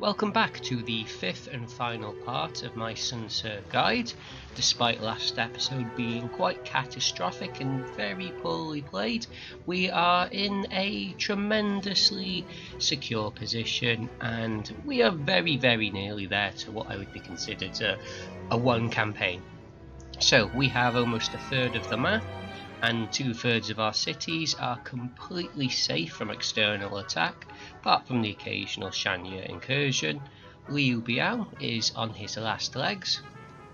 Welcome back to the fifth and final part of my Sun Tzu guide. Despite last episode being quite catastrophic and very poorly played, we are in a tremendously secure position and we are very nearly there to what I would be considered a one campaign. So we have almost a third of the map and 2/3 of our cities are completely safe from external attack, apart from the occasional Xinye incursion. Liu Bei is on his last legs.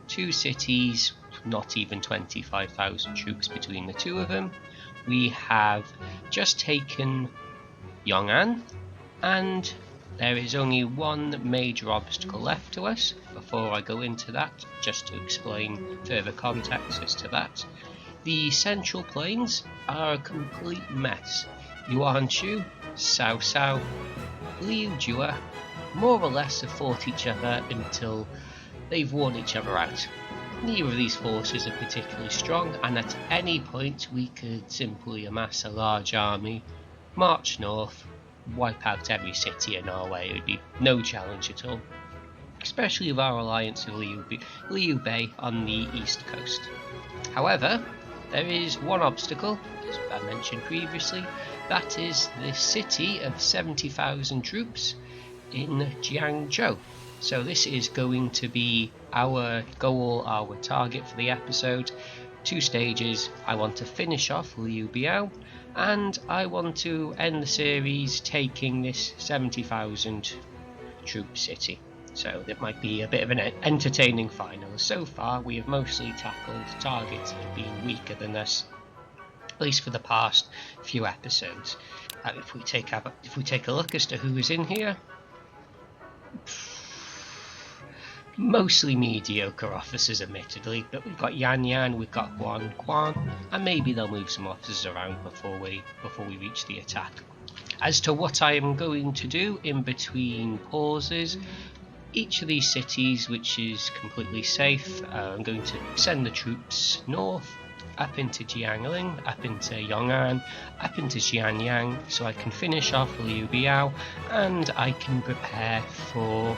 2 cities, not even 25,000 troops between the two of them. We have just taken Yongan, and there is only one major obstacle left to us. Before I go into that, just to explain further context as to that. The central plains are a complete mess. Yuan Shu, Cao Cao, Liu Jua more or less have fought each other until they've worn each other out. Neither of these forces are particularly strong, and at any point we could simply amass a large army, march north, wipe out every city in our way. It would be no challenge at all, especially with our alliance with Liu Bei on the east coast. However, there is one obstacle, as I mentioned previously, that is the city of 70,000 troops in Jiangzhou. So this is going to be our goal, our target for the episode. 2 stages. I want to finish off Liu Bei, and I want to end the series taking this 70,000 troop city. So it might be a bit of an entertaining final. So far we have mostly tackled targets that have been weaker than us, at least for the past few episodes. If we take a look as to who is in here, mostly mediocre officers admittedly, but we've got Yan, we've got Huang Zhong, and maybe they'll move some officers around before we reach the attack. As to what I am going to do in between pauses, each of these cities which is completely safe, I'm going to send the troops north, up into Jiangling, up into Yongan, up into Xianyang, so I can finish off Liu Bei and I can prepare for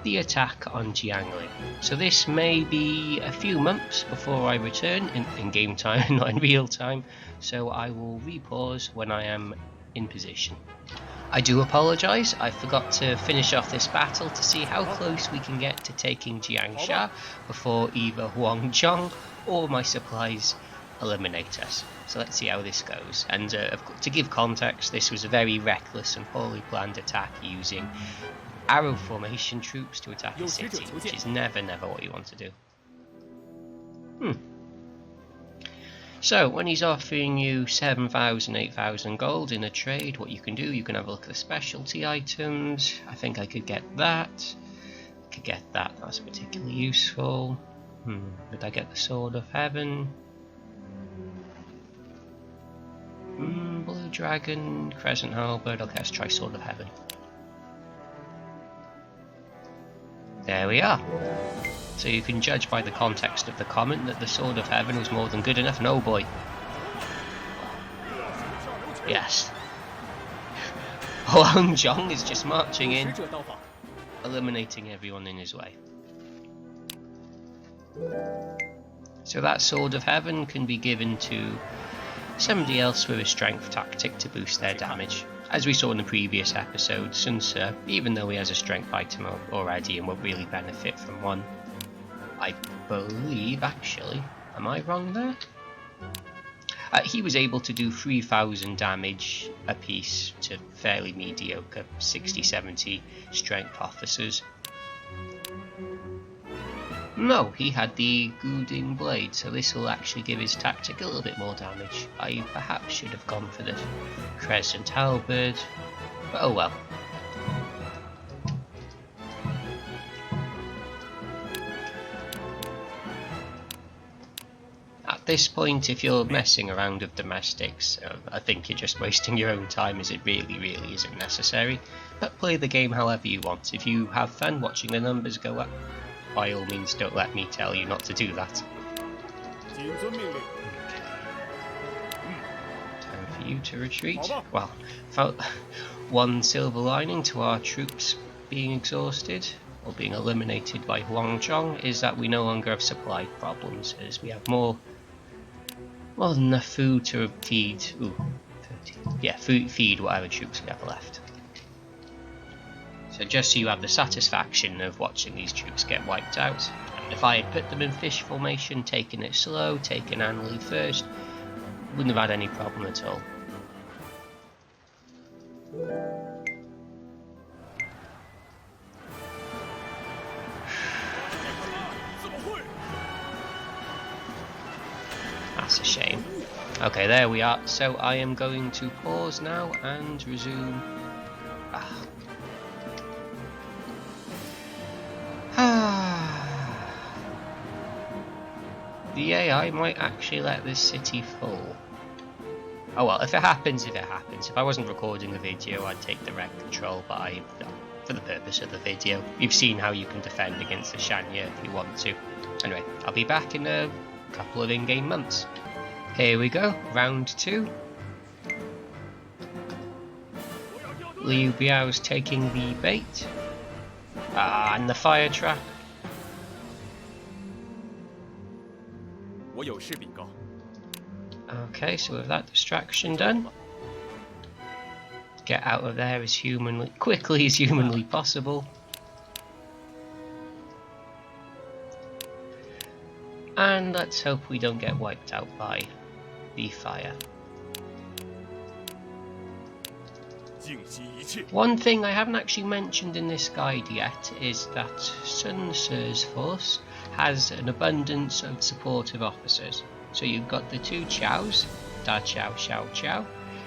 the attack on Jiangling. So this may be a few months before I return in game time, not in real time, so I will repause when I am in position. I do apologise, I forgot to finish off this battle to see how close we can get to taking Jiangsha before either Huang Zhong or my supplies eliminate us. So let's see how this goes. And to give context, this was a very reckless and poorly planned attack using arrow formation troops to attack a city, which is never what you want to do. So when he's offering you 7,000, 8,000 gold in a trade, what you can do, you can have a look at the specialty items. I think I could get that. That's particularly useful. Did I get the Sword of Heaven? Blue Dragon, Crescent Halberd. Okay, let's try Sword of Heaven. There we are. So you can judge by the context of the comment that the Sword of Heaven was more than good enough, and oh boy. Yes. Huang Zhong is just marching in, eliminating everyone in his way. So that Sword of Heaven can be given to somebody else with a strength tactic to boost their damage. As we saw in the previous episode, Sun Tzu, even though he has a strength item already and will really benefit from one, I believe, actually, am I wrong there? He was able to do 3,000 damage a piece to fairly mediocre 60-70 strength officers. No, he had the Guling blade, so this will actually give his tactic a little bit more damage. I perhaps should have gone for the Crescent Halberd, but oh well. At this point, if you're messing around with domestics, I think you're just wasting your own time, as it really isn't necessary. But play the game however you want. If you have fun watching the numbers go up, by all means don't let me tell you not to do that. Time for you to retreat. Well, one silver lining to our troops being exhausted or being eliminated by Huang Zhong is that we no longer have supply problems, as we have more than enough food to feed. 13. Yeah, feed whatever troops we have left. So just so you have the satisfaction of watching these troops get wiped out. And if I had put them in fish formation, taken it slow, taken Anli first, wouldn't have had any problem at all. That's a shame. Okay, there we are. So I am going to pause now and resume. The AI might actually let this city fall. Oh well, if it happens, it happens. If I wasn't recording the video, I'd take direct control, but for the purpose of the video. You've seen how you can defend against the Xinye if you want to. Anyway, I'll be back in a couple of in-game months. Here we go, round 2. Liu Bei's taking the bait. And the fire trap. Okay, so with that distraction done, get out of there as quickly as humanly possible. And let's hope we don't get wiped out by the fire. One thing I haven't actually mentioned in this guide yet is that Sun Ce's force has an abundance of supportive officers. So you've got the 2 Chows, Da Chow, Xiao Chow,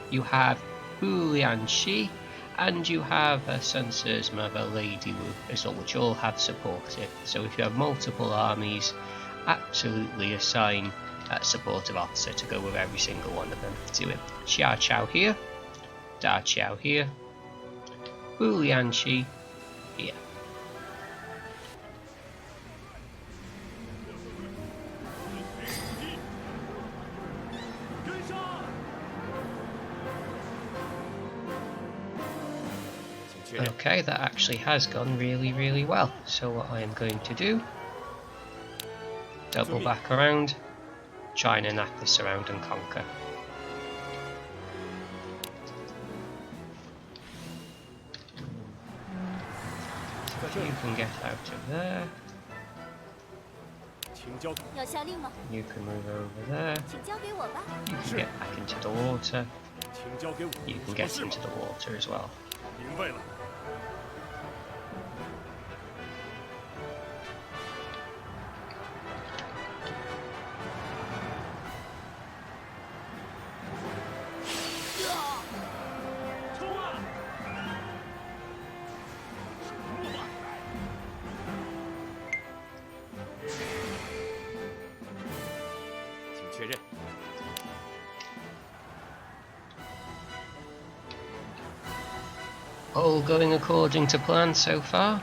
you have Hu Lian Shi, and you have Sun Ce's mother, Lady Wu, as well, which all have supportive. So if you have multiple armies, absolutely assign a supportive officer to go with every single one of them to it. Xiao Chow here, Da Chow here, Hu Lian Shi here. Okay, that actually has gone really well. So what I am going to do, double back around, try and enact the Surround and Conquer. So you can get out of there. You can move over there. You can get back into the water. You can get into the water as well. All going according to plan so far.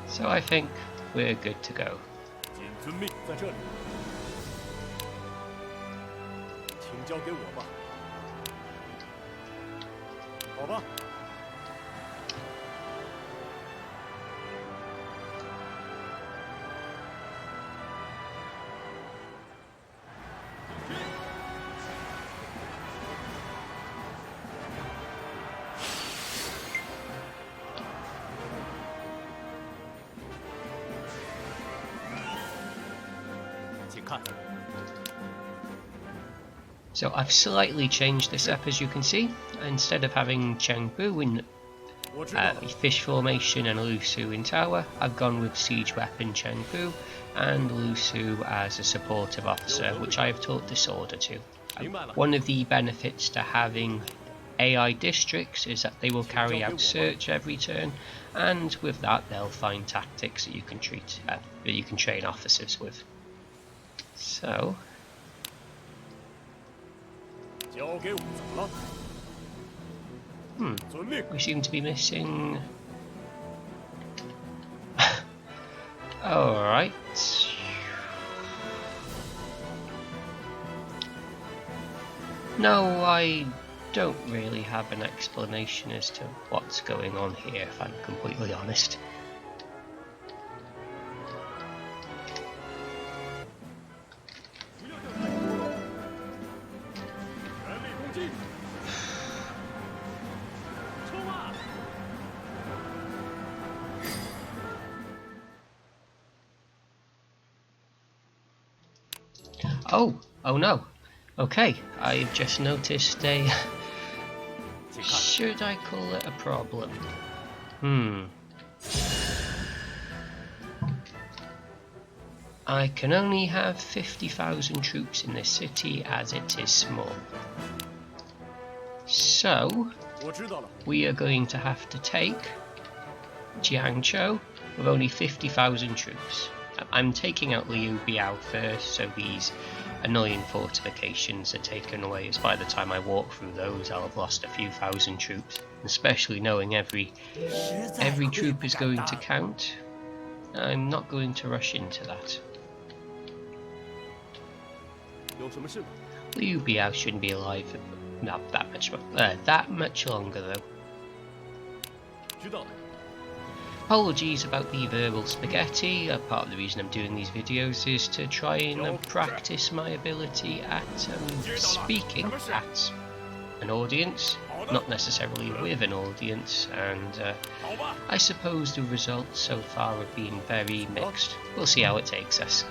So I think we're good to go. So I've slightly changed this up, as you can see. Instead of having Chengbu in fish formation and Lu Su in tower, I've gone with siege weapon Chengbu and Lu Su as a supportive officer, which I have taught disorder to. One of the benefits to having AI districts is that they will carry out search every turn, and with that they'll find tactics that you can train officers with. So We seem to be missing. Alright. No, I don't really have an explanation as to what's going on here, if I'm completely honest. Oh no. Okay, I've just noticed a... Should I call it a problem? I can only have 50,000 troops in this city as it is small. So, we are going to have to take Jiangzhou with only 50,000 troops. I'm taking out Liu Bei first, so these annoying fortifications are taken away, as by the time I walk through those I'll have lost a few thousand troops, especially knowing every troop is going to count. I'm not going to rush into that. Liu Bei shouldn't be alive for not that much longer though. Apologies about the verbal spaghetti. Part of the reason I'm doing these videos is to try and practice my ability at speaking at an audience, not necessarily with an audience, and I suppose the results so far have been very mixed. We'll see how it takes us.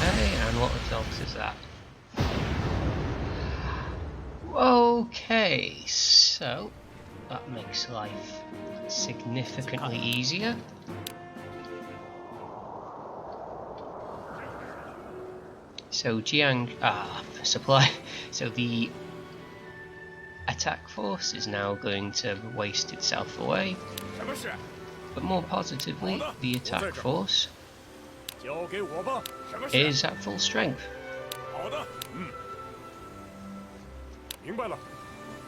Okay, and what else is that? Okay, so that makes life significantly easier. So supply. So the attack force is now going to waste itself away. But more positively, the attack force is at full strength.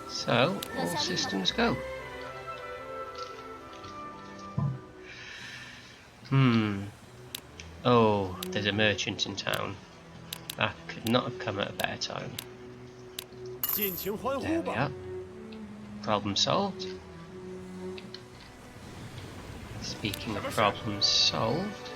So, all systems go. Oh, there's a merchant in town. That could not have come at a better time. There we are. Problem solved. Speaking of problems solved.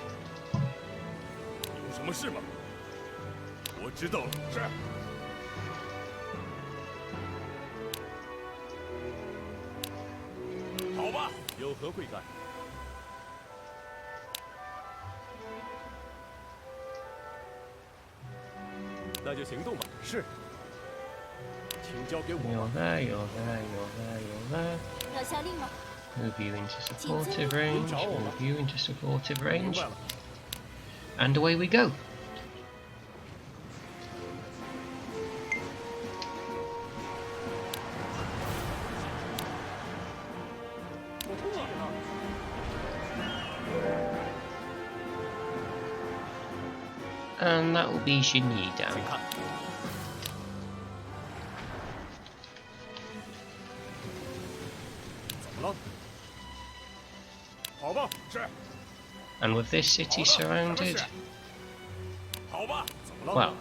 You're there. Move you into supportive range, move you into supportive range, and away we go. And that will be Xinye down. And with this city surrounded, well,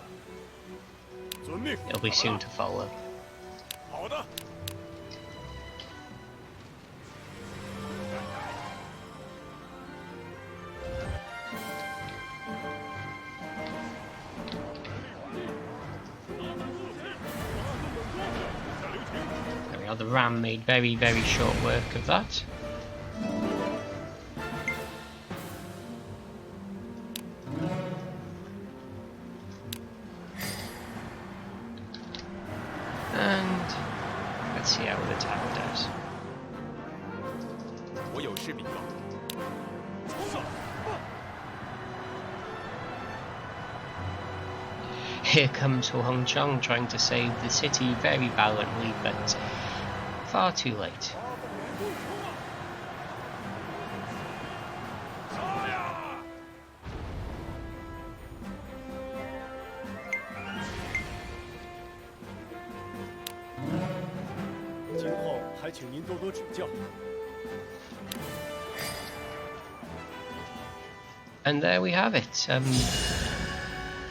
it'll be soon to follow. There we are, the ram made very, very short work of that. And Let's see how the attack does. Here comes Huang Zhong trying to save the city very valiantly, but far too late. And there we have it.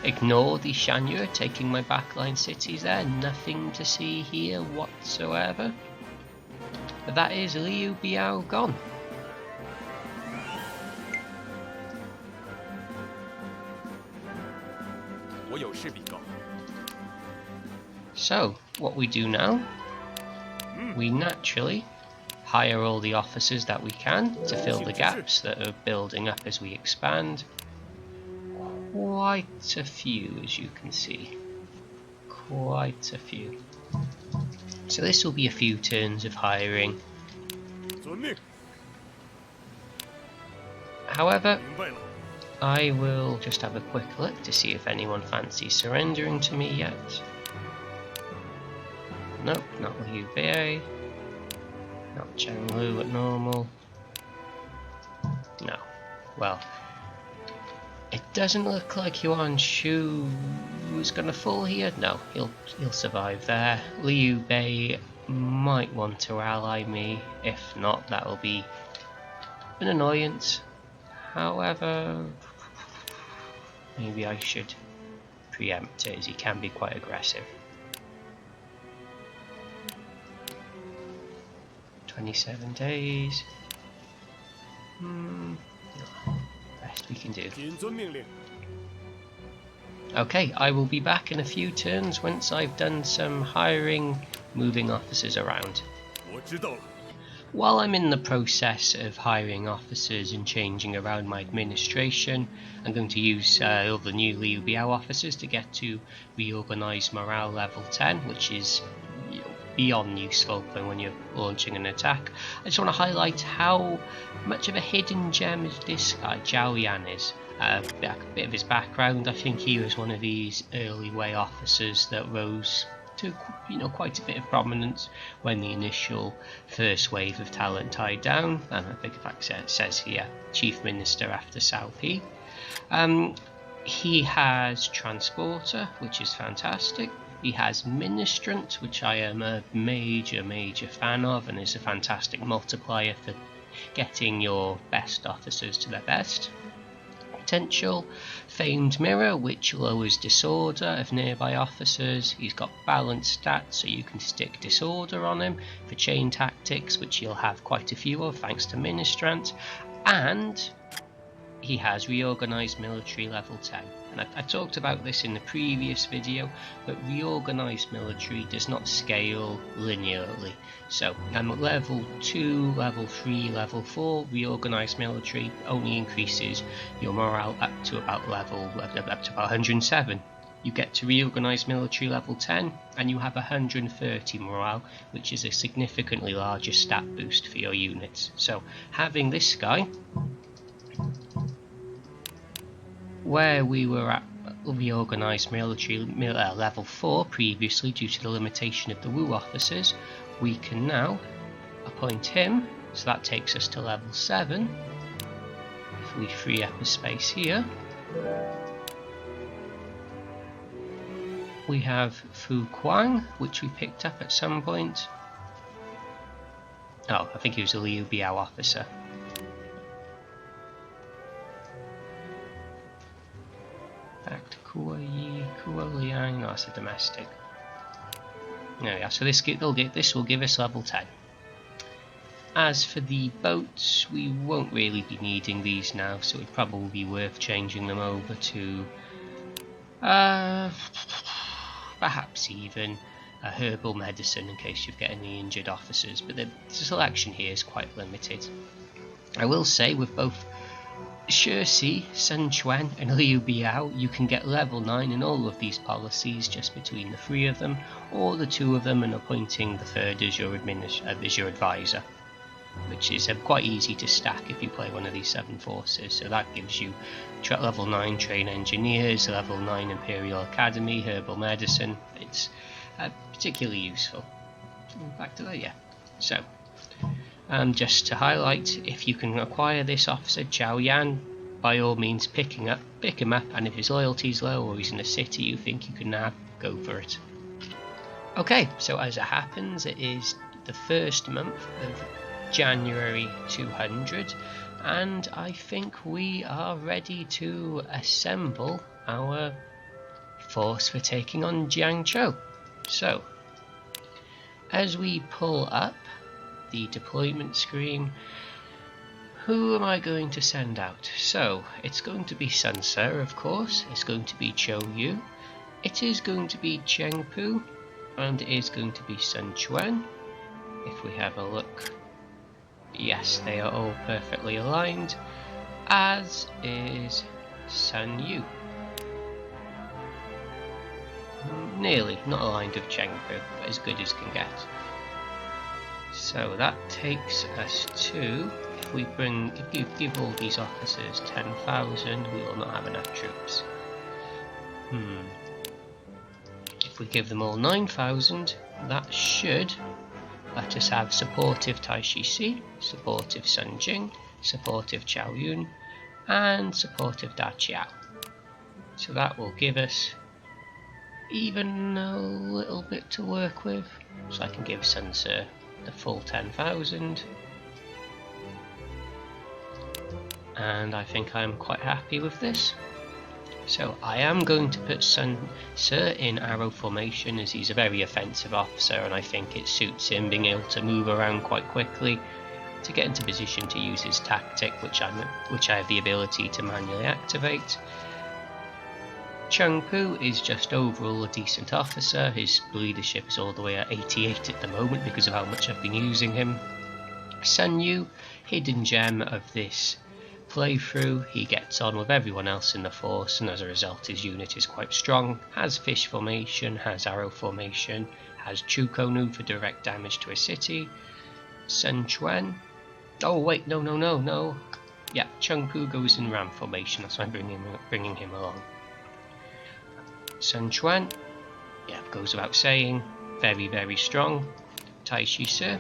Ignore the Xinye taking my backline cities there. Nothing to see here whatsoever. But that is Liu Bei gone. So, what we do now, we naturally hire all the officers that we can to fill the gaps that are building up as we expand. Quite a few, as you can see. Quite a few. So this will be a few turns of hiring. However, I will just have a quick look to see if anyone fancies surrendering to me yet. Nope, not Liu Bei. Not Chenglu at normal. No. Well, it doesn't look like Yuan Shu is going to fall here. No, he'll survive there. Liu Bei might want to ally me. If not, that will be an annoyance. However, maybe I should preempt it, as he can be quite aggressive. 27 days. Best we can do. Okay, I will be back in a few turns once I've done some hiring, moving officers around. While I'm in the process of hiring officers and changing around my administration, I'm going to use all the new Liu Bei officers to get to reorganize morale level 10, which is beyond useful when you're launching an attack. I just want to highlight how much of a hidden gem this guy Zhao Yan is. A bit of his background. I think he was one of these early Wei officers that rose to quite a bit of prominence when the initial first wave of talent died down, and I think in fact it says here Chief Minister after Cao Pi. He has Transporter, which is fantastic. He has Ministrant, which I am a major fan of, and is a fantastic multiplier for getting your best officers to their best potential. Famed Mirror, which lowers disorder of nearby officers. He's got balanced stats, so you can stick disorder on him for chain tactics, which you'll have quite a few of thanks to Ministrant. And he has reorganized military level 10. And I talked about this in the previous video, but reorganized military does not scale linearly. So I'm level 2, level 3, level 4. Reorganized military only increases your morale up to about 107. You get to reorganized military level 10 and you have 130 morale, which is a significantly larger stat boost for your units. So having this guy, where we were at reorganised military level 4 previously due to the limitation of the Wu officers, we can now appoint him, so that takes us to level 7. If we free up a space here, we have Fu Kuang, which we picked up at some point. Oh, I think he was a Liu Bei officer. Back to Liang, no, it's a domestic. There we are, so this will give us level 10. As for the boats, we won't really be needing these now, so it'd probably be worth changing them over to perhaps even a herbal medicine in case you've got any injured officers, but the selection here is quite limited. I will say with both Shi, Sun Quan and Liu Bei, you can get level 9 in all of these policies just between the 3 of them, or the 2 of them and appointing the 3rd as your advisor, which is quite easy to stack if you play one of these 7 forces. So that gives you level 9 train engineers, level 9 Imperial Academy, herbal medicine. It's particularly useful. Back to that, yeah. So just to highlight, if you can acquire this officer, Zhao Yan, by all means pick him up, and if his loyalty is low or he's in a city you think you can nab, go for it. Okay, so as it happens, it is the first month of January 200, and I think we are ready to assemble our force for taking on Jiangzhou. So, as we pull up the deployment screen, who am I going to send out? So it's going to be Sun Ce, of course, it's going to be Zhou Yu, it is going to be Cheng Pu, and it is going to be Sun Quan. If we have a look, yes, they are all perfectly aligned, as is Sun Yu. Nearly, not aligned with Cheng Pu, but as good as can get. So that takes us to, if we give all these officers 10,000, we will not have enough troops. If we give them all 9,000, that should let us have supportive Taishi Si, supportive Sun Jing, supportive Chao Yun, and supportive Da Qiao. So that will give us even a little bit to work with. So I can give Sun Ce the full 10,000, and I think I'm quite happy with this. So I am going to put Sun Ce in arrow formation, as he's a very offensive officer and I think it suits him being able to move around quite quickly to get into position to use his tactic, which I have the ability to manually activate. Cheng Pu is just overall a decent officer. His leadership is all the way at 88 at the moment because of how much I've been using him. Sun Yu, hidden gem of this playthrough, he gets on with everyone else in the force and as a result his unit is quite strong, has fish formation, has arrow formation, has Chukonu for direct damage to a city. Sun Quan, oh wait, no, yeah, Cheng Pu goes in ram formation, that's why I'm bringing him along. Sun Quan, yeah, goes without saying, very, very strong. Taishi Si,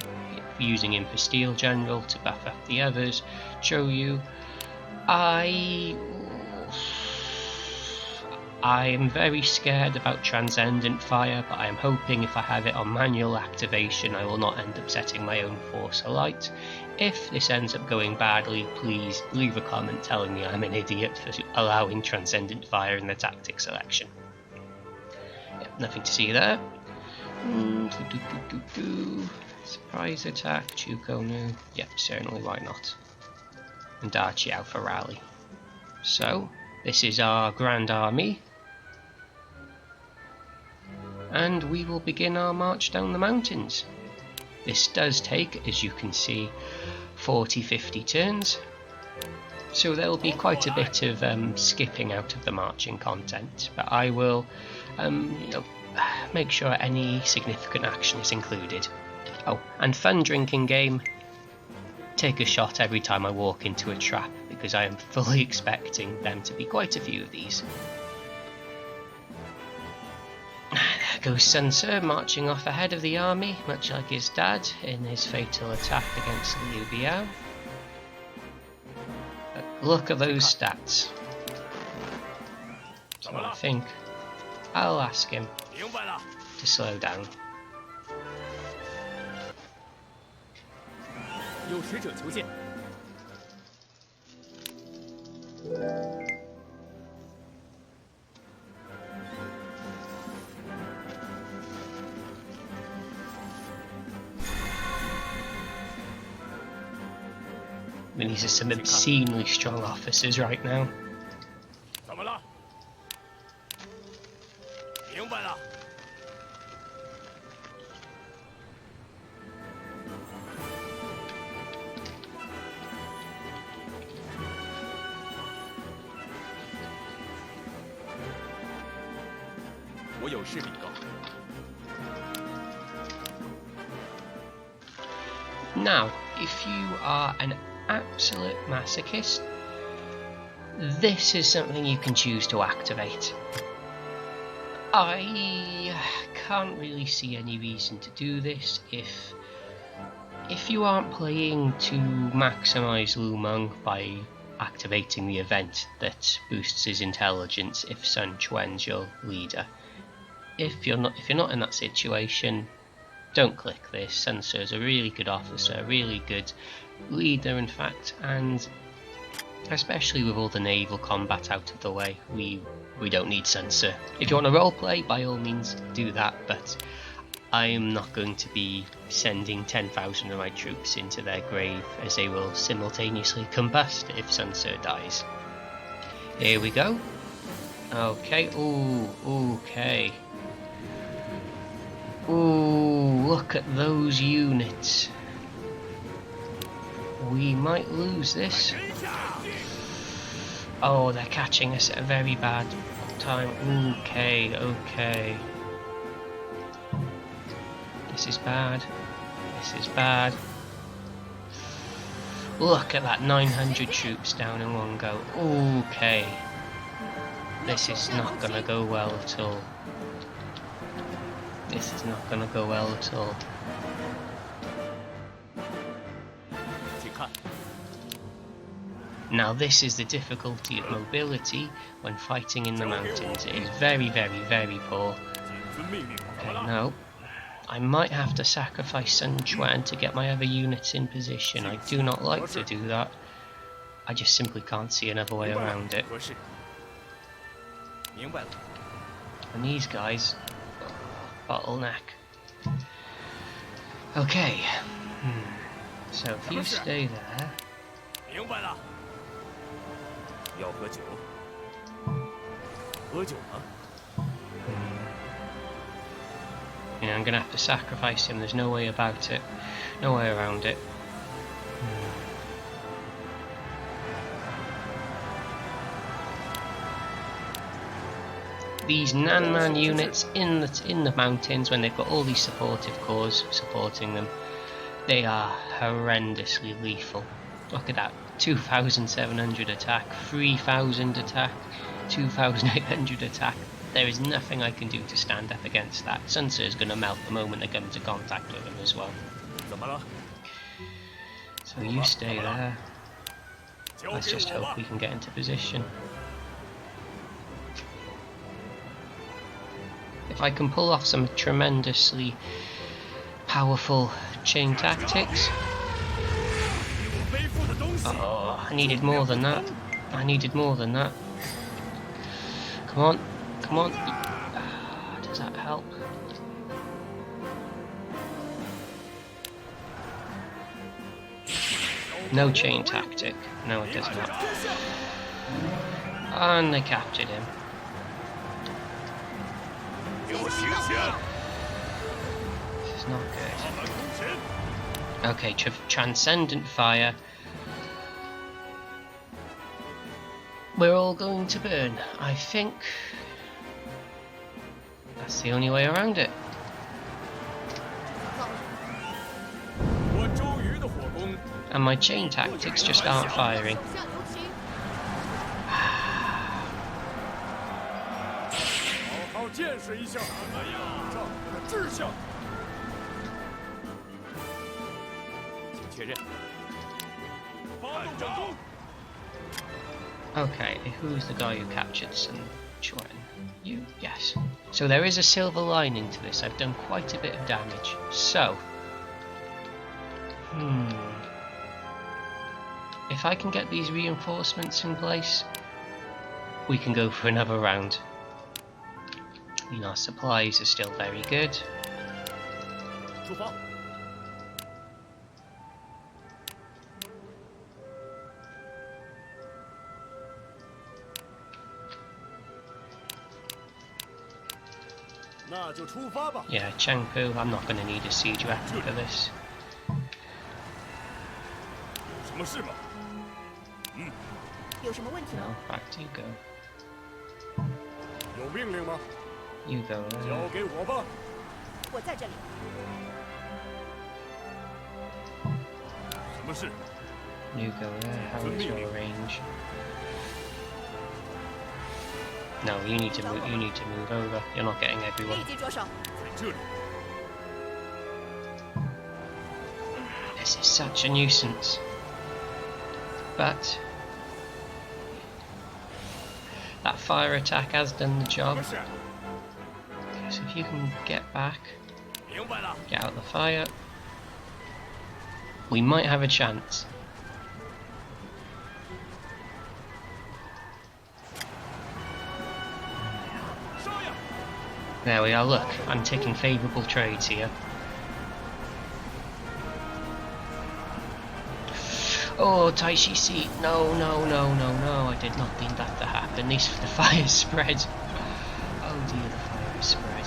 using him for Steel General to buff up the others. Zhou Yu, I am very scared about Transcendent Fire, but I am hoping if I have it on manual activation I will not end up setting my own force alight. If this ends up going badly, please leave a comment telling me I'm an idiot for allowing Transcendent Fire in the tactic selection. Nothing to see there. Surprise attack, Chukonu. Yep, certainly, why not? And Da Qiao for rally. So, this is our Grand Army. And we will begin our march down the mountains. This does take, as you can see, 40-50 turns. So there will be quite a bit of skipping out of the marching content, but I will make sure any significant action is included. Oh, and fun drinking game. Take a shot every time I walk into a trap, because I am fully expecting them to be quite a few of these. There goes Sun Ce marching off ahead of the army, much like his dad in his fatal attack against Liu Bei. Look at those stats. So I think I'll ask him to slow down. I mean, these are some obscenely strong officers right now. Now, if you are an absolute masochist, this is something you can choose to activate. I can't really see any reason to do this if you aren't playing to maximise Lu Meng by activating the event that boosts his intelligence if Sun Quan's your leader. If you're not in that situation, don't click this. Sun Ce is a really good officer, a really good leader in fact, and especially with all the naval combat out of the way, we don't need Sun Ce. If you want to roleplay, by all means do that, but I am not going to be sending 10,000 of my troops into their grave, as they will simultaneously combust if Sun Ce dies. Here we go. Okay, ooh, okay. Ooh, look at those units. We might lose this. Oh, they're catching us at a very bad time. Okay, okay. This is bad. This is bad. Look at that, 900 troops down in one go. Okay. This is not gonna go well at all. This is not gonna go well at all. Now this is the difficulty of mobility when fighting in the mountains. It is very, very, very poor. Okay, now I might have to sacrifice Sun Quan to get my other units in position. I do not like to do that. I just simply can't see another way around it. And these guys, bottleneck. Okay, so if you stay there. Yeah, I'm gonna have to sacrifice him. There's no way about it. No way around it. These Nanman units in the mountains, when they've got all these supportive corps supporting them, they are horrendously lethal. Look at that. 2,700 attack, 3,000 attack, 2,800 attack. There is nothing I can do to stand up against that. Sun Ce is going to melt the moment they come into contact with him as well. So you stay there. Let's just hope we can get into position. If I can pull off some tremendously powerful chain tactics. Oh, I needed more than that. I needed more than that. Come on, come on. Does that help? No chain tactic. No, it does not. And they captured him. This is not good. Okay, transcendent fire. We're all going to burn. I think that's the only way around it. And my chain tactics just aren't firing. Okay, who's the guy who captured Sun Quan? You? Yes. So there is a silver lining to this. I've done quite a bit of damage. So, if I can get these reinforcements in place, we can go for another round. You know, our supplies are still very good. Yeah, Chengpu, I'm not going to need a siege weapon for this. No, back to you go. You go there. 交给我吧。我在这里。什么事？ You go there. How is your range? No, you need to move. You need to move over. You're not getting everyone. 立即着手。在这里。 This is such a nuisance. But that fire attack has done the job. 什么事？ Okay, so if you can get back, 明白了。 get out the fire, we might have a chance. There we are, look, I'm taking favourable trades here. Oh, Taishi seat. No, no, no, no, no. I did not need that to happen. The fire spread. Oh dear, the fire has spread.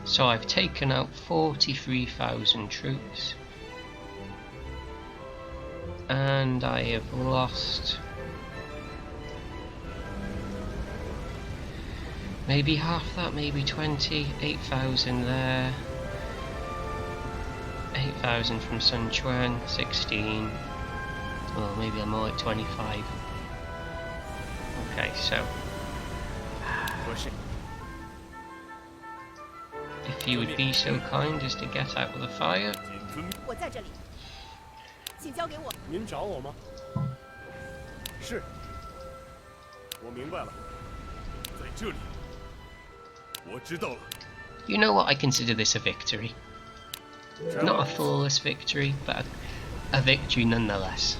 So I've taken out 43,000 troops, and I have lost maybe half that, maybe 20, 8,000 there, 8,000 from Sun Quan, 16, well maybe I'm more like 25. Okay, so if you would be so kind as to get out of the fire. 我在这里，请交给我。您找我吗？是。我明白了，在这里。我知道了。 You know what? I consider this a victory. Not a flawless victory, but a victory nonetheless.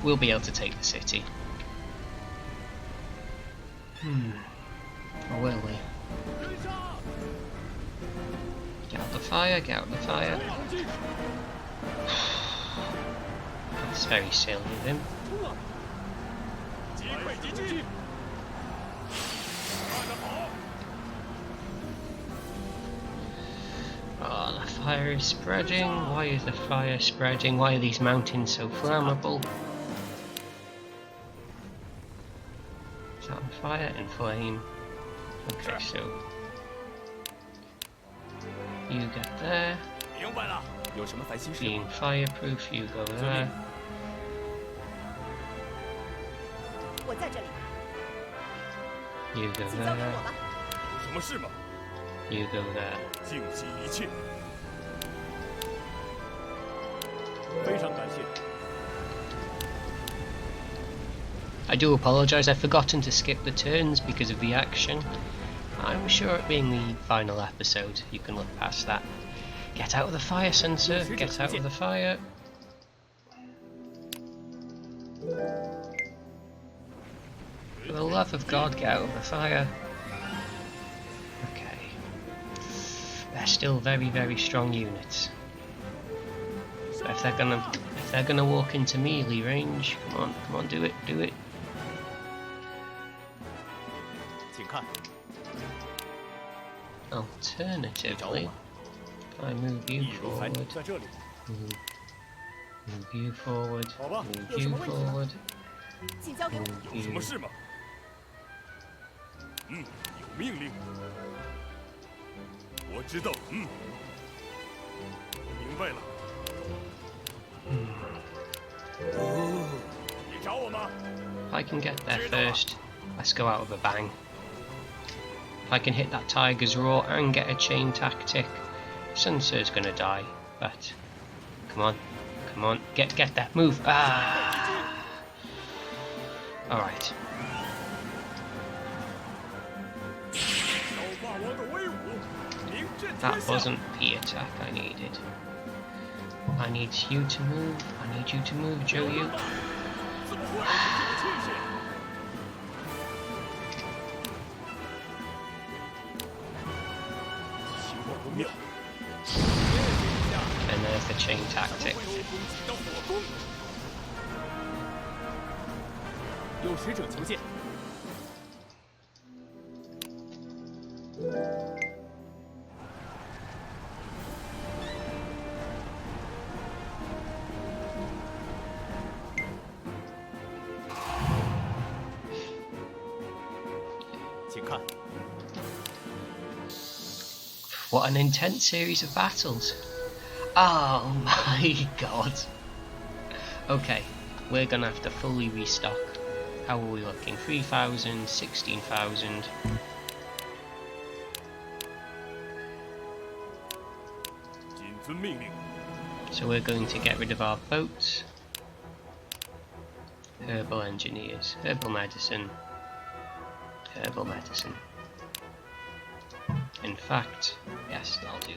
We'll be able to take the city. Or will we? Get out the fire, get out the fire. That's very silly of him. Oh, the fire is spreading. Why is the fire spreading? Why are these mountains so flammable? Is that on fire and flame? Okay, so you get there. 明白了。有什么烦心事？ Being fireproof, you go there. 我在这里， You go 请交给 there. 我吧。有什么事吗？ You go there. 尽尽一切。非常感谢。 I do apologise, I've forgotten to skip the turns because of the action. I'm sure it being the final episode, you can look past that. Get out of the fire, Sensor. Get out of the fire. For the love of God, get out of the fire. Okay. They're still very, very strong units. But if they're gonna walk into melee range, come on, do it, do it. 请看。 Alternatively, I move you 易如反 forward, 在这里。 move you forward, 好吧。 move you forward, 请交给我。 move 有什么 you. 事吗？有命令。我知道。明白了。你找我吗？ If I can get there first, let's go out with a bang. If I can hit that Tiger's Roar and get a chain tactic, Sunsur's gonna die, but come on, get that move. Ah! Alright. 小霸王的威武，名震 That 天下。 wasn't the attack I needed. I need you to move. I need you to move, Joyu. 怎么会？这个气势。情况不妙。chain tactic. 攻击到火攻。有使者求见。请看。 What an intense series of battles. Oh my god. Okay, we're gonna have to fully restock. How are we looking? 3,000, 16,000. 谨遵命令。 So we're going to get rid of our boats. Herbal engineers, herbal medicine, herbal medicine. In fact, yes, that'll do.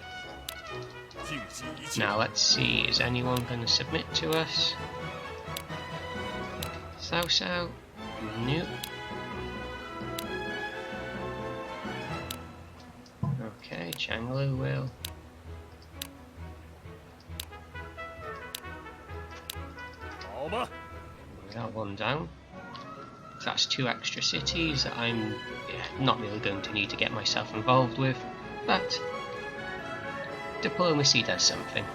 尽息一切。 Now let's see, is anyone going to submit to us? Sao Sao? Nope. Okay, Changlu will. We got one down. So that's 2 extra cities that I'm not really going to need to get myself involved with, but diplomacy does something.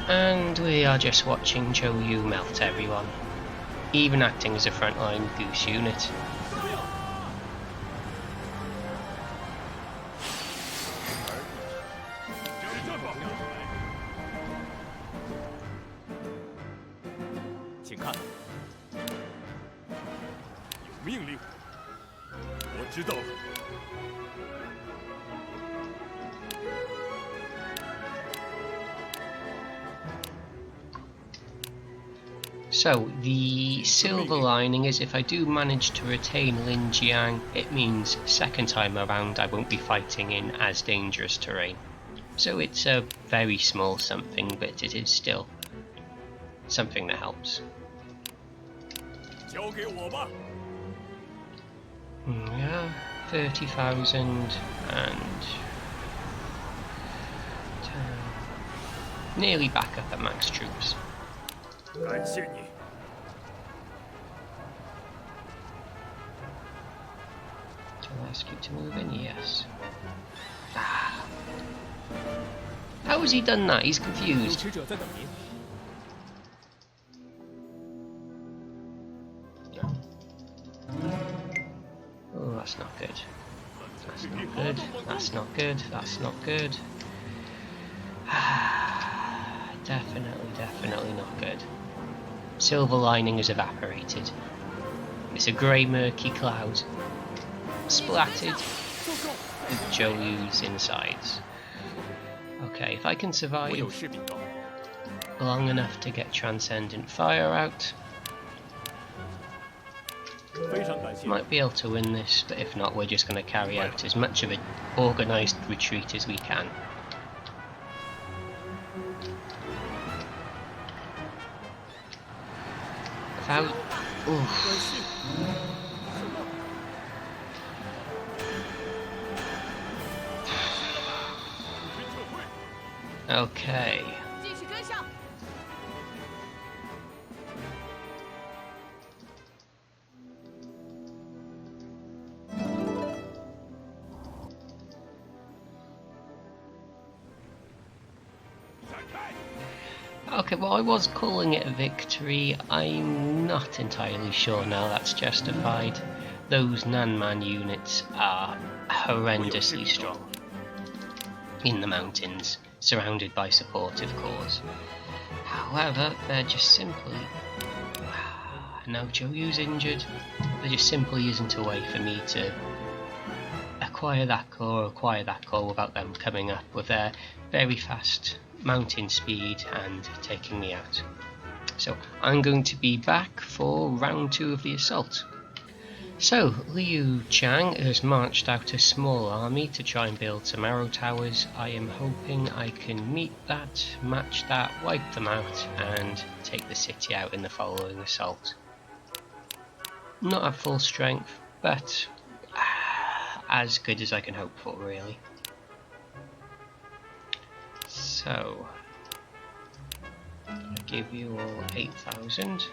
And we are just watching Zhou Yu melt everyone, even acting as a frontline goose unit. So the silver lining is if I do manage to retain Linjiang, it means second time around I won't be fighting in as dangerous terrain. So it's a very small something, but it is still something that helps. Yeah, 30,000 and nearly back up at max troops. 感谢你。 To ask you to move in, yes. Ah. How has he done that? He's confused. No. Oh, that's not good. That's not good. That's not good. That's not good. Definitely not good. Silver lining has evaporated. It's a grey murky cloud splattered with Zhou Yu's insides. Okay, if I can survive long enough to get Transcendent Fire out, might be able to win this, but if not, we're just going to carry out as much of an organised retreat as we can. Okay. Okay, well I was calling it a victory. I'm not entirely sure now that's justified. Those Nanman units are horrendously strong in the mountains, surrounded by supportive corps. However, they're just simply... Now Zhou Yu's injured. There just simply isn't a way for me to acquire that core without them coming up with their very fast mountain speed and taking me out. So I'm going to be back for round 2 of the assault. So Liu Chang has marched out a small army to try and build some arrow towers. I am hoping I can meet that, match that, wipe them out and take the city out in the following assault. Not at full strength, but as good as I can hope for, really. So, I give you all 8,000.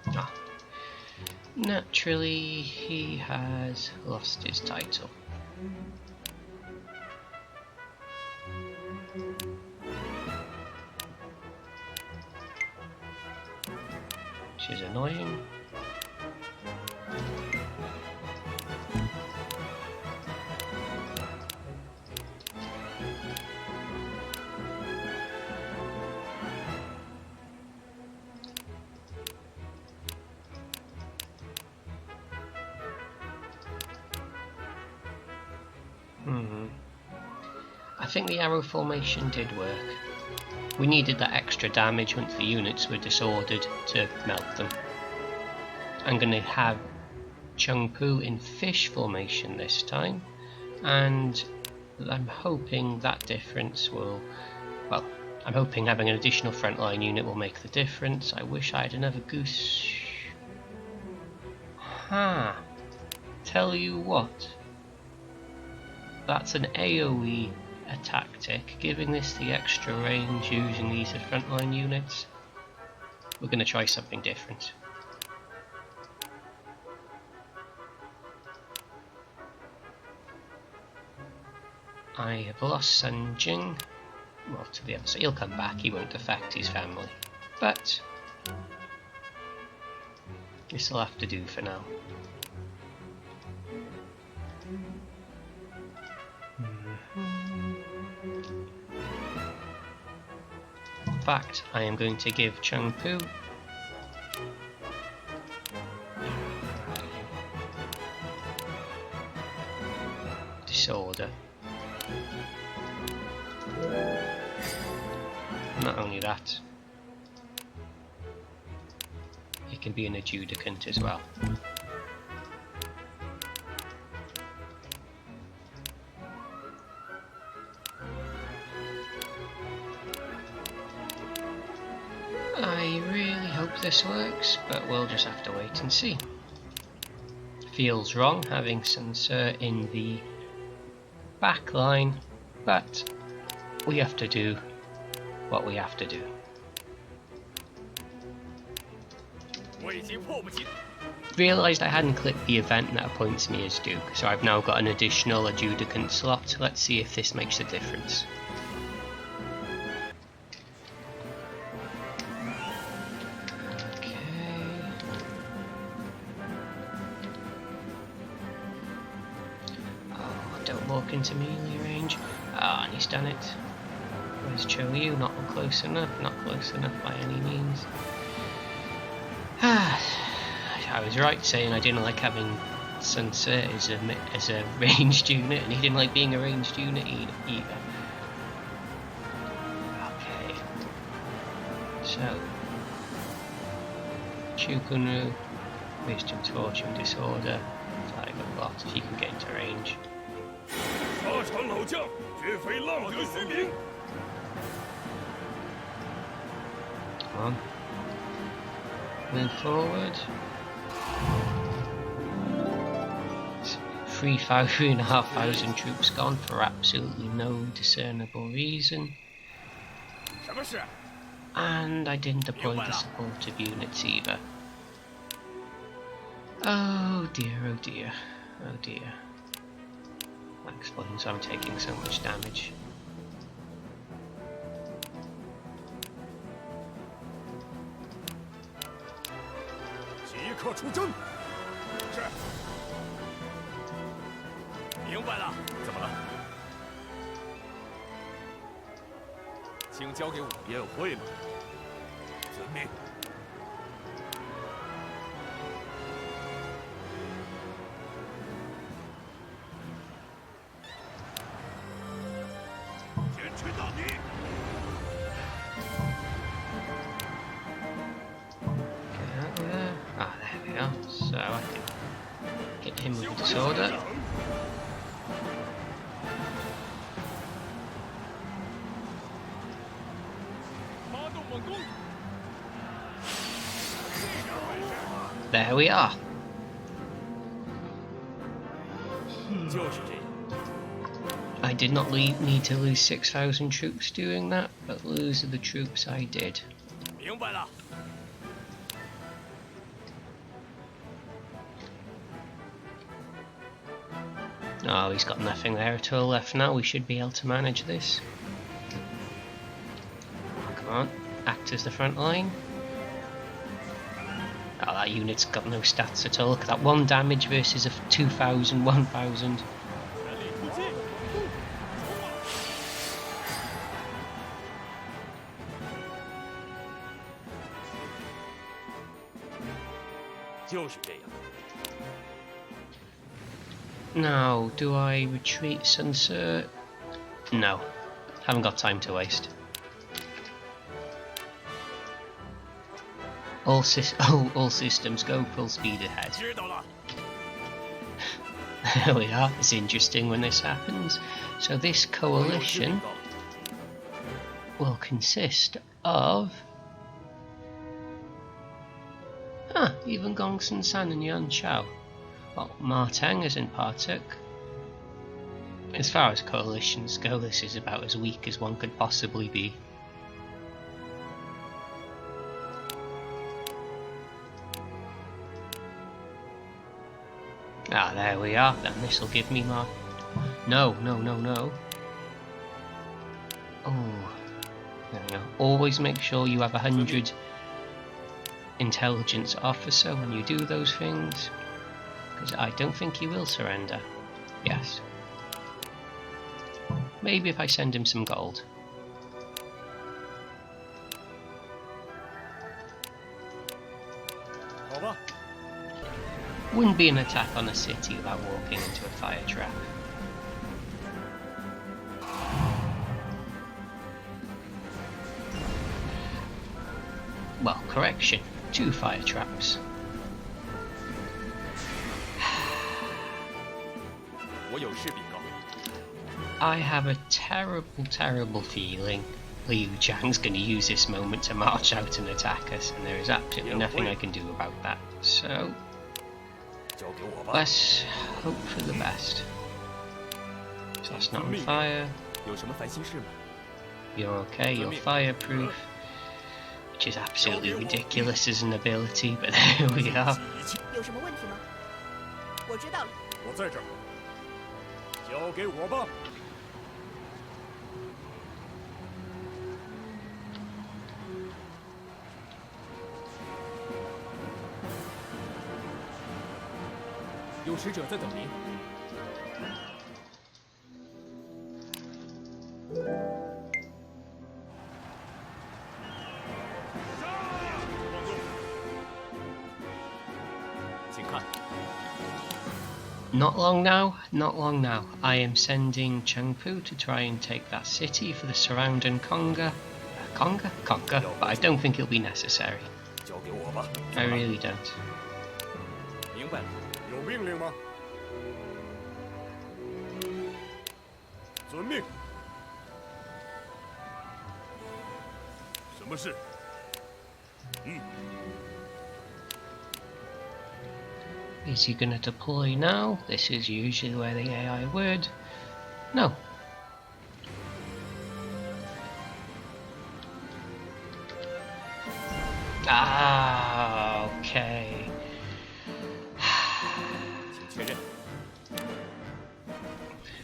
Ah. Naturally, he has lost his title. Which is annoying. I think the arrow formation did work. We needed that extra damage once the units were disordered to melt them. I'm going to have Chung Pu in fish formation this time, and I'm hoping that difference will, well, I'm hoping having an additional frontline unit will make the difference. I wish I had another goose. Tell you what, that's an AoE a tactic, giving this the extra range using these as frontline units. We're going to try something different. I have lost Sanjing, well, to the other side. He'll come back, he won't affect his family, but this will have to do for now. In fact, I am going to give Chung Pu disorder. Not only that, he can be an adjudicant as well. I really hope this works, but we'll just have to wait and see. Feels wrong having Sun Ce in the back line, but we have to do what we have to do. Realised I hadn't clicked the event that appoints me as Duke, so I've now got an additional adjudicant slot. Let's see if this makes a difference. Into melee range. And he's done it. Where's Cho Yu? Not close enough, not close enough by any means. I was right saying I didn't like having Sun Ce as a ranged unit, and he didn't like being a ranged unit either. Okay. So, Chukunu, Wisdom's Fortune, Disorder, Tiger Blot, if you can get into range. Come on. Move forward. 3,500 troops gone for absolutely no discernible reason. And I didn't deploy the supportive units either. Oh dear, oh dear, oh dear. That explains why I'm taking so much damage. So I can hit him with disorder. There we are. I did not need to lose 6,000 troops doing that, but lose the troops I did. 明白了。 Oh, he's got nothing there at all left now. We should be able to manage this. Come on, act as the front line. Oh, that unit's got no stats at all. Look at that, 1 damage versus a 2,000, 1,000. 全力出击！就是这样。 Now, do I retreat, Sun Tzu? No, haven't got time to waste. All systems go full speed ahead. 知道了。 There we are. It's interesting when this happens. So this coalition will consist of even Gongsun San and Yuan Chao. Well, Ma Teng isn't partook. As far as coalitions go, this is about as weak as one could possibly be. Ah, there we are. Then this will give me more. No. Oh, there we go. Always make sure you have 100 intelligence officer when you do those things. Because I don't think he will surrender. Yes. Maybe if I send him some gold. Wouldn't be an attack on a city without walking into a fire trap. Well, correction. 2 fire traps. I have a terrible feeling Liu Jiang's going to use this moment to march out and attack us, and there is absolutely nothing I can do about that. So, let's hope for the best. So that's not on fire. You're okay, you're fireproof. Which is absolutely ridiculous as an ability, but there we are. 有什么问题吗？我知道了。我在这儿，交给我吧。 有使者在等您。请看。Not long now. I am sending Chengpu to try and take that city for the Surround&Conquer. Conquer, but I don't think it'll be necessary. 交给我吧。 I really don't. 明白了。 有命令吗？遵命。什么事？Is he gonna deploy now? This is usually where the AI would. No. Ah, okay. 请确认。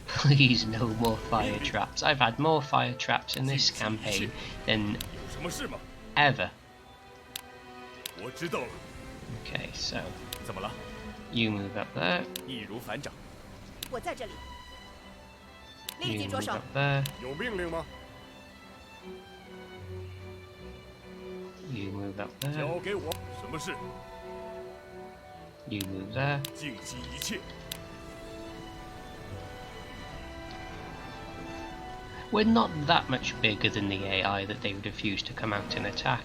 Please, no more fire traps. I've had more fire traps in this campaign than 有什么事吗？ ever. 我知道了。 Okay, so 怎么了？ you move up there. 易如反掌。我在这里，立 You 即着 move 手。 up there. 有命令吗？ You move up there. 交给我。什么事？ You move there. 尽悉一切。 We're not that much bigger than the AI that they would refuse to come out and attack.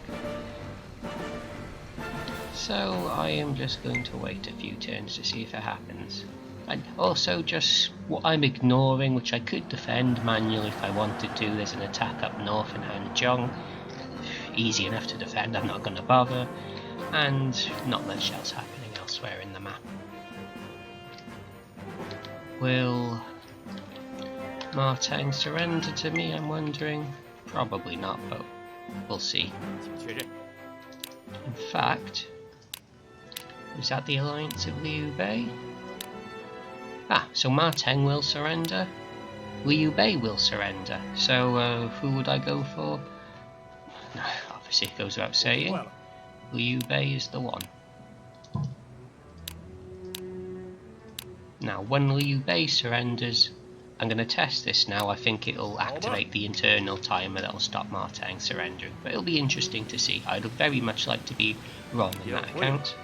So I am just going to wait a few turns to see if it happens. And also just what I'm ignoring, which I could defend manually if I wanted to. There's an attack up north in Huang Zhong. Easy enough to defend, I'm not going to bother. And not much else happening elsewhere in the map. We'll Martang surrender to me, I'm wondering? Probably not, but we'll see. 请确认。 In fact, is that the alliance of Liu Bei? Ah, so Martang will surrender. Liu Bei will surrender. So who would I go for? Obviously it goes without saying. Liu Bei is the one. Now when Liu Bei surrenders, I'm going to test this now. I think it'll activate the internal timer that'll stop Martang surrendering. But it'll be interesting to see. I'd very much like to be wrong in that account.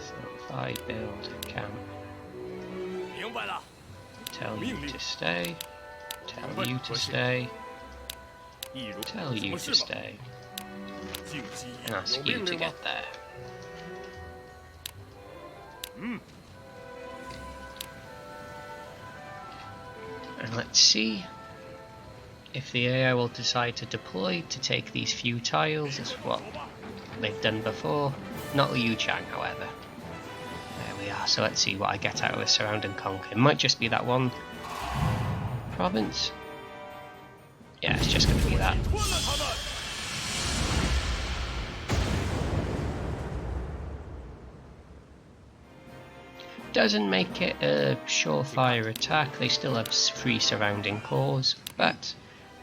So if I build a camp, 明白了。 tell you to stay, tell you to stay, tell you to stay, 静息 and ask 有 you 命 to 令吗 get？there. 嗯， And let's see if the AI will decide to deploy to take these few tiles as what they've done before. Not Liu Chang, however. There we are, so let's see what I get out of a Surround and Conquer. It might just be that one province. Yeah, it's just going to be that. 吞了他们！ Doesn't make it a surefire attack, they still have 3 surrounding cores, but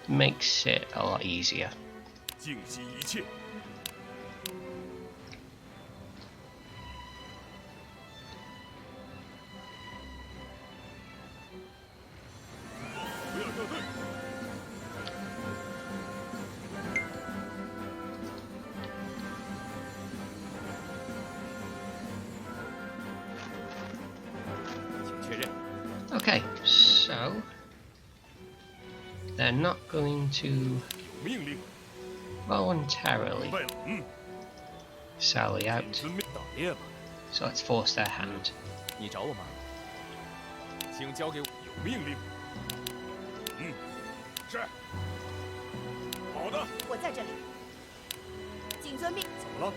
makes it a lot easier. 静息一切。不要掉队。 请确认。 Okay, so they're not going to 有命令。 voluntarily 明白了。嗯。 sally out, 遵命打猎吧。 so let's force their hand. 你找我吗？请交给我。有命令。嗯。是。好的。我在这里，谨遵命。怎么了？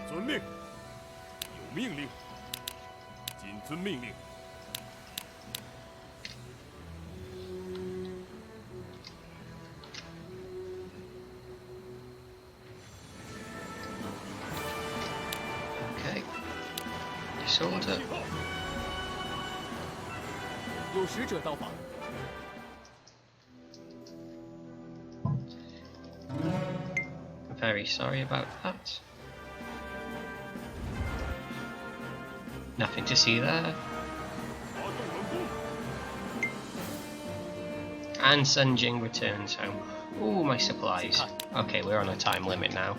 遵命。有命令。谨遵命令。 Okay, disorder. 有使者到访。 Very sorry about that. Nothing to see there. 发动文攻。 And Sun Jing returns home. Ooh, my supplies. Okay, we're on a time limit now.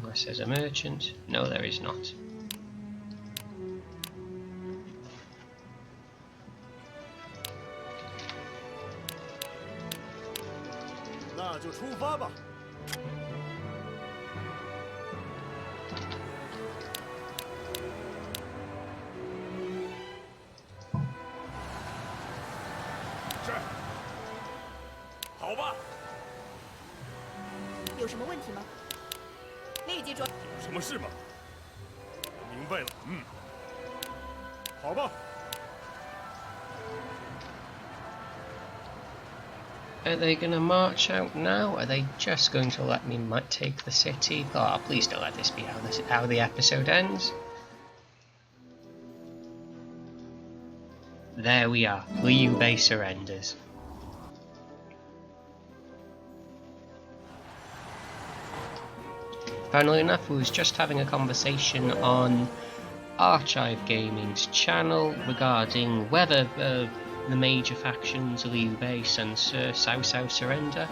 Unless there's a merchant. No, there is not. 那就出发吧。是。好吧。有什么问题吗？立即转。有什么事吗？我明白了。嗯。好吧。 Are they going to march out now? Are they just going to let me take the city? Oh, please don't let this be how the episode ends. There we are. Liu Bei surrenders. Funnily enough, we was just having a conversation on Archive Gaming's channel regarding whether the major factions Liu Bei, Sun Ce, Cao Cao surrender.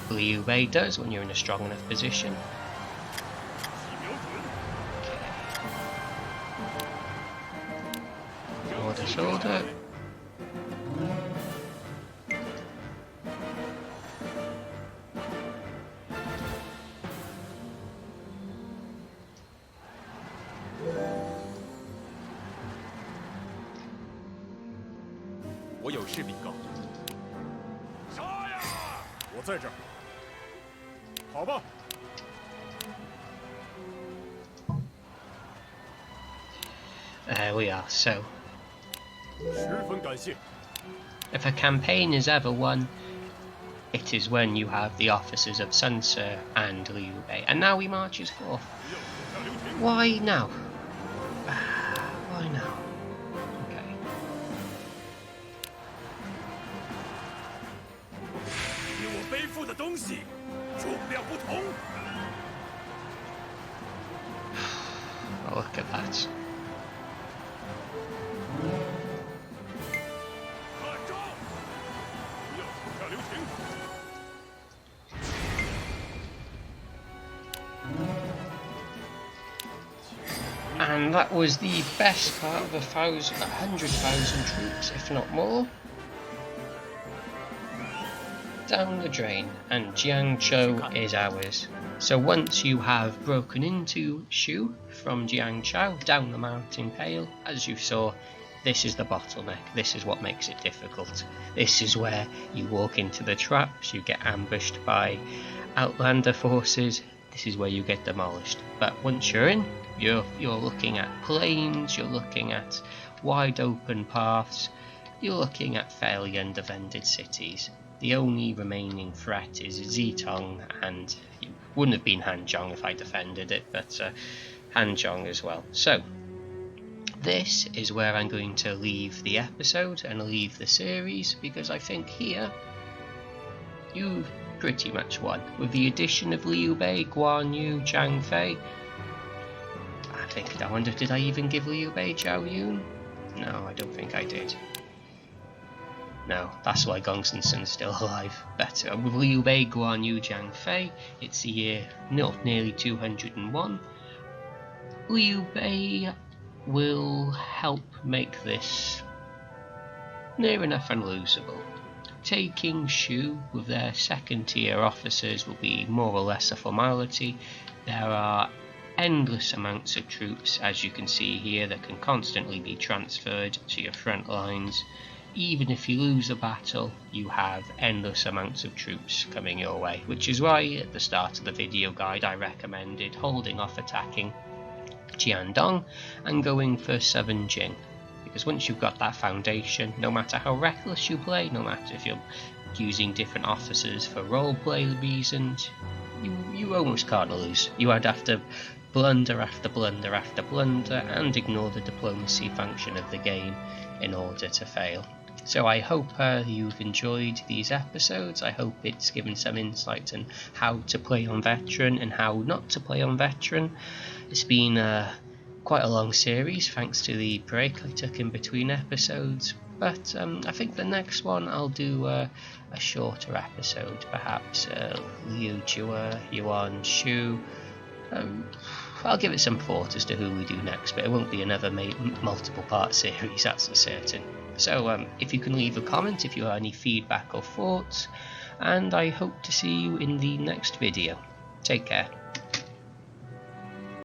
Liu Bei does when you're in a strong enough position. 瞄准。 Order shoulder. 我有事禀告。杀呀！我在这儿。好吧。 There we are. So, 十分感谢。 if a campaign is ever won, it is when you have the officers of Sun Ce and Liu Bei. And now he marches forth. Why now? Why now? Okay. 因我背负的东西重量不同。 Oh, look at that. 看招！不要手下留情。 And that was the best part of 100,000 troops, if not more. Down the drain, and Jiangzhou is ours. So once you have broken into Shu from Jiangzhou down the mountain pale, as you saw, this is the bottleneck. This is what makes it difficult. This is where you walk into the traps, you get ambushed by Outlander forces. This is where you get demolished. But once you're in, you're looking at plains, you're looking at wide open paths, you're looking at fairly undefended cities. The only remaining threat is Zitong, and it wouldn't have been Hanzhong if I defended it, but Hanzhong as well. So this is where I'm going to leave the episode and leave the series, because I think here you've pretty much won. With the addition of Liu Bei, Guan Yu, Zhang Fei, I wonder, did I even give Liu Bei Zhao Yun? No, I don't think I did. No, that's why Gongsun's still alive. But with Liu Bei, Guan Yu, Zhang Fei, it's the year nearly 201. Liu Bei will help make this near enough unlosable. Taking Shu with their second tier officers will be more or less a formality. There are endless amounts of troops, as you can see here, that can constantly be transferred to your front lines. Even if you lose a battle, you have endless amounts of troops coming your way, which is why at the start of the video guide I recommended holding off attacking Jiandong and going for Southern Jing. Because once you've got that foundation, no matter how reckless you play, no matter if you're using different officers for roleplay reasons, you almost can't lose. You would have to blunder after blunder after blunder and ignore the diplomacy function of the game in order to fail. So I hope you've enjoyed these episodes. I hope it's given some insight on how to play on veteran and how not to play on veteran. It's been quite a long series thanks to the break I took in between episodes, but I think the next one I'll do a shorter episode, perhaps Liu Jue, Yuan Shu. I'll give it some thought as to who we do next, but it won't be another multiple part series, that's for certain. So if you can leave a comment if you have any feedback or thoughts, and I hope to see you in the next video. Take care.